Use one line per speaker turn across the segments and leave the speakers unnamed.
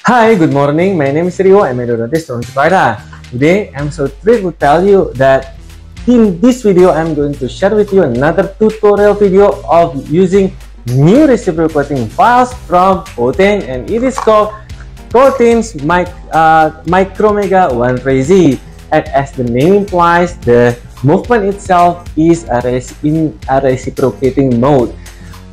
Hi, good morning. My name is Rio. I'm a Endodontist from Jakarta. Today, I'm so thrilled to tell you that in this video, I'm going to share with you another tutorial video of using new reciprocal coating files from Coating, and it is called Coating's Micromega 1 Reci. And as the name implies, the movement itself is in a reciprocating mode.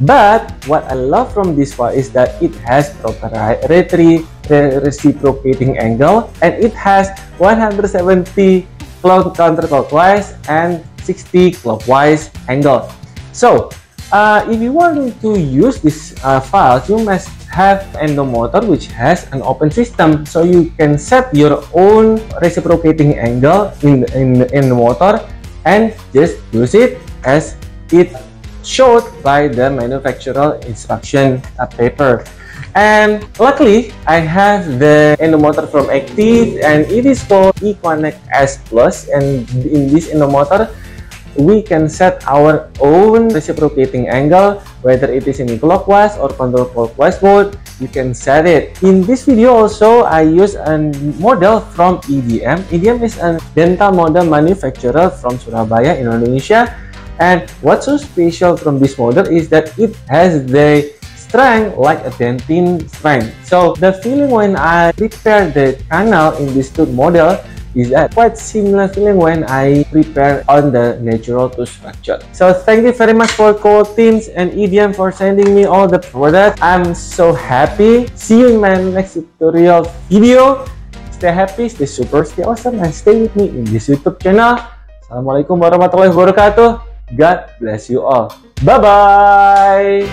But what I love from this file is that it has proprietary reciprocating angle, and it has 170 counterclockwise and 60 clockwise angle. So if you want to use this file, you must have endomotor which has an open system, so you can set your own reciprocating angle in the motor and just use it as it showed by the manufacturer instruction paper. And luckily, I have the endomotor from Active, and it is called eConnect S Plus. And in this endomotor, we can set our own reciprocating angle, whether it is in clockwise or counterclockwise mode. You can set it. In this video also, I use a model from EDM. EDM is a dental model manufacturer from Surabaya, Indonesia. And what's so special from this model is that it has the strength like a dentine strength. So the feeling when I prepare the canal in this tooth model is that quite similar feeling when I prepare on the natural tooth structure. So thank you very much for Coatings and EDM for sending me all the products. I'm so happy. See you in my next tutorial video. Stay happy, stay super, stay awesome, and stay with me in this YouTube channel. Assalamualaikum warahmatullahi wabarakatuh. God bless you all. Bye-bye.